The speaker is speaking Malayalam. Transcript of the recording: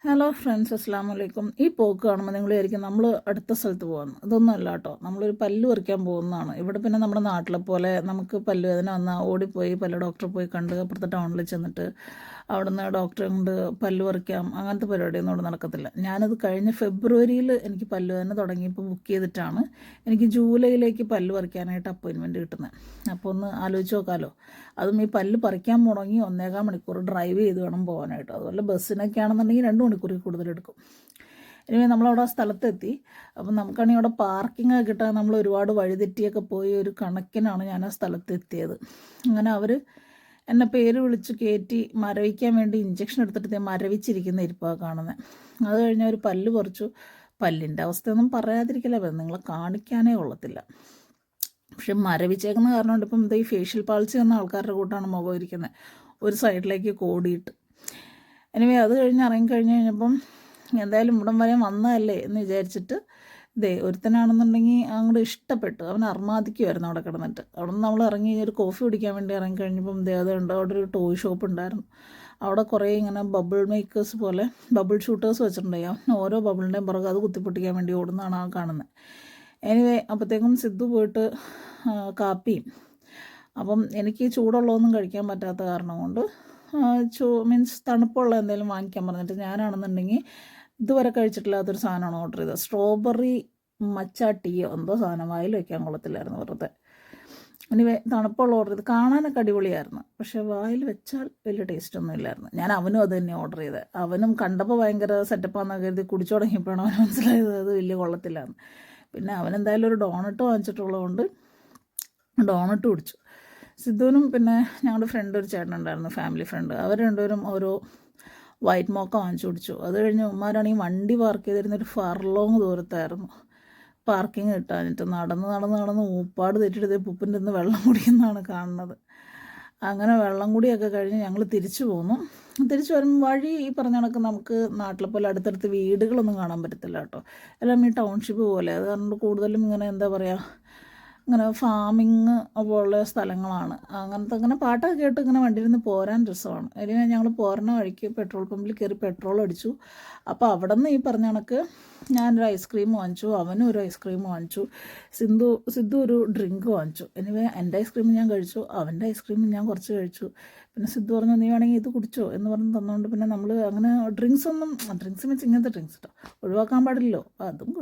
ഹലോ ഫ്രണ്ട്സ്, അസ്സാം വലൈക്കും. ഈ പോക്ക് കാണുമ്പോൾ നിങ്ങൾ വിചാരിക്കും നമ്മൾ അടുത്ത സ്ഥലത്ത് പോകുന്നു. ഇതൊന്നും അല്ല കേട്ടോ, നമ്മളൊരു പല്ല് പറിക്കാൻ പോകുന്നതാണ്. ഇവിടെ പിന്നെ നമ്മുടെ നാട്ടിലെ പോലെ നമുക്ക് പല്ല് വേദന വന്നാൽ ഓടിപ്പോയി പല്ല് ഡോക്ടറെ പോയി കണ്ട് അപ്പുറത്തെ ടൗണിൽ ചെന്നിട്ട് അവിടുന്ന് ഡോക്ടറെ കൊണ്ട് പല്ല് പറിക്കാം, അങ്ങനത്തെ പരിപാടിയൊന്നും ഇവിടെ നടക്കത്തില്ല. ഞാനത് കഴിഞ്ഞ ഫെബ്രുവരിയിൽ എനിക്ക് പല്ല് വേദന തുടങ്ങിയപ്പോൾ ബുക്ക് ചെയ്തിട്ടാണ് എനിക്ക് ജൂലൈയിലേക്ക് പല്ല് പറിക്കാനായിട്ട് അപ്പോയിൻമെൻറ്റ് കിട്ടുന്നത്. അപ്പോൾ ഒന്ന് ആലോചിച്ച് നോക്കാമല്ലോ. അതും ഈ പല്ല് പറിക്കാൻ മുടങ്ങി 1.25 മണിക്കൂർ ഡ്രൈവ് ചെയ്ത് വേണം പോകാനായിട്ട്. അതുപോലെ ബസ്സിനൊക്കെ ആണെന്നുണ്ടെങ്കിൽ 2 മണിക്കൂറിൽ കൂടുതലെടുക്കും. ഇനി നമ്മളവിടെ ആ സ്ഥലത്തെത്തി. അപ്പം നമുക്കാണെങ്കിൽ അവിടെ പാർക്കിംഗ് ഒക്കെ കിട്ടാൻ നമ്മൾ ഒരുപാട് വഴിതെറ്റിയൊക്കെ പോയി ഒരു കണക്കിനാണ് ഞാൻ ആ സ്ഥലത്തെത്തിയത്. അങ്ങനെ അവർ എന്നെ പേര് വിളിച്ച് കയറ്റി മരവിക്കാൻ വേണ്ടി ഇഞ്ചക്ഷൻ എടുത്തിട്ട് മരവിച്ചിരിക്കുന്ന ഇരിപ്പാണ് കാണുന്നത്. അത് കഴിഞ്ഞ് ഒരു പല്ല് പറിച്ചു. പല്ലിൻ്റെ അവസ്ഥയൊന്നും പറയാതിരിക്കില്ല, നിങ്ങളെ കാണിക്കാനേ കൊള്ളത്തില്ല. പക്ഷെ മരവിച്ചേക്കുന്ന കാരണം കൊണ്ട് ഇപ്പം ഈ ഫേഷ്യൽ പാൾസി വന്ന ആൾക്കാരുടെ കൂട്ടാണ് മുഖം ഇരിക്കുന്നത്, ഒരു സൈഡിലേക്ക് കോടിയിട്ട്. എനിവേ അത് കഴിഞ്ഞ് കഴിഞ്ഞപ്പം എന്തായാലും ഇവിടം വരെ വന്നതല്ലേ എന്ന് വിചാരിച്ചിട്ട് ഒരുത്തനാണെന്നുണ്ടെങ്കിൽ അങ്ങോട്ട് ഇഷ്ടപ്പെട്ടു. അവൻ അർമാദിക്കുമായിരുന്നു അവിടെ കിടന്നിട്ട്. അവിടെ നിന്ന് നമ്മൾ ഇറങ്ങി ഒരു കോഫി കുടിക്കാൻ വേണ്ടി ഇറങ്ങിക്കഴിഞ്ഞപ്പം അതുണ്ട് അവിടെ ഒരു ടോയ് ഷോപ്പ് ഉണ്ടായിരുന്നു. അവിടെ കുറേ ഇങ്ങനെ ബബിൾ മേക്കേഴ്സ് പോലെ ബബിൾ ഷൂട്ടേഴ്സ് വെച്ചിട്ടുണ്ടായി. ഓരോ ബബിളിൻ്റെയും പുറകെ അത് കുത്തിപ്പൊട്ടിക്കാൻ വേണ്ടി ഓടുന്നതാണ് ആ കാണുന്നത്. എനിവേ അപ്പോഴത്തേക്കും സിദ്ധു പോയിട്ട് കാപ്പിയും. അപ്പം എനിക്ക് ചൂടുള്ളതൊന്നും കഴിക്കാൻ പറ്റാത്ത കാരണം കൊണ്ട് മീൻസ് തണുപ്പുള്ള എന്തെങ്കിലും വാങ്ങിക്കാൻ പറഞ്ഞിട്ട് ഞാനാണെന്നുണ്ടെങ്കിൽ ഇതുവരെ കഴിച്ചിട്ടില്ലാത്തൊരു സാധനമാണ് ഓർഡർ ചെയ്തത്. സ്ട്രോബെറി മച്ച ടീയോ എന്തോ സാധനം, വായിൽ വയ്ക്കാൻ കൊള്ളത്തില്ലായിരുന്നു വെറുതെ. എനിവേ തണുപ്പുള്ള ഓർഡർ ചെയ്ത് കാണാനൊക്കെ അടിപൊളിയായിരുന്നു, പക്ഷേ വായിൽ വെച്ചാൽ വലിയ ടേസ്റ്റൊന്നും ഇല്ലായിരുന്നു. ഞാൻ അവനും അത് തന്നെ ഓർഡർ ചെയ്തത്. അവനും കണ്ടപ്പോൾ ഭയങ്കര സെറ്റപ്പാണെന്ന് കരുതി കുടിച്ചു തുടങ്ങിയപ്പോഴാണ് അവൻ മനസ്സിലായത് അത് വലിയ കൊള്ളത്തില്ലായിരുന്നു. പിന്നെ അവനെന്തായാലും ഒരു ഡോണട്ട് വാങ്ങിച്ചിട്ടുള്ളതുകൊണ്ട് ഡോണട്ട് കുടിച്ചു. സിദ്ധുവിനും പിന്നെ ഞങ്ങളുടെ ഫ്രണ്ട് ഒരു ചേട്ടനുണ്ടായിരുന്നു, ഫാമിലി ഫ്രണ്ട്. അവർ രണ്ടുപേരും ഓരോ വൈറ്റ് മോക്ക വാങ്ങിച്ചു കുടിച്ചു. അത് കഴിഞ്ഞ് ഉമ്മാരാണെങ്കിൽ വണ്ടി പാർക്ക് ചെയ്തിരുന്നൊരു ഫർലോങ് ദൂരത്തായിരുന്നു. പാർക്കിങ് കിട്ടാനിട്ട് നടന്ന് ഊപ്പാട് തെറ്റിട്ട് പുപ്പിൻ്റെ നിന്ന് വെള്ളം കുടിക്കുന്നതാണ് കാണുന്നത്. അങ്ങനെ വെള്ളം കുടിയൊക്കെ കഴിഞ്ഞ് ഞങ്ങൾ തിരിച്ചു പോന്നു. തിരിച്ചു വരുമ്പോൾ വഴി ഈ പറഞ്ഞ കണക്ക് നമുക്ക് നാട്ടിലെ പോലെ അടുത്തടുത്ത് വീടുകളൊന്നും കാണാൻ പറ്റത്തില്ല കേട്ടോ. എല്ലാം ഈ ടൗൺഷിപ്പ് പോലെ. അത് കാരണം കൂടുതലും ഇങ്ങനെ എന്താ പറയുക, ഇങ്ങനെ ഫാമിങ് പോലുള്ള സ്ഥലങ്ങളാണ്. അങ്ങനെ പാട്ടൊക്കെ കേട്ട് ഇങ്ങനെ വണ്ടിയിൽ നിന്ന് പോരാൻ രസമാണ്. അതിന് ഞങ്ങൾ പോരണ വഴിക്ക് പെട്രോൾ പമ്പിൽ കയറി പെട്രോൾ അടിച്ചു. അപ്പോൾ അവിടെ നിന്ന് ഈ പറഞ്ഞ കണക്ക് ഞാനൊരു ഐസ്ക്രീം വാങ്ങിച്ചു, അവനും ഒരു ഐസ്ക്രീം വാങ്ങിച്ചു, സിദ്ധു ഒരു ഡ്രിങ്ക് വാങ്ങിച്ചു. എനിവേ എൻ്റെ ഐസ്ക്രീം ഞാൻ കഴിച്ചു, അവൻ്റെ ഐസ്ക്രീം ഞാൻ കുറച്ച് കഴിച്ചു. പിന്നെ സിദ്ധു പറഞ്ഞു നീ വേണമെങ്കിൽ ഇത് കുടിച്ചോ എന്ന് പറഞ്ഞ് തന്നുകൊണ്ട് പിന്നെ നമ്മൾ അങ്ങനെ ഡ്രിങ്ക്സ് മീൻസ് ഇങ്ങനത്തെ ഡ്രിങ്ക്സ് കേട്ടോ ഒഴിവാക്കാൻ പാടില്ലല്ലോ, അതും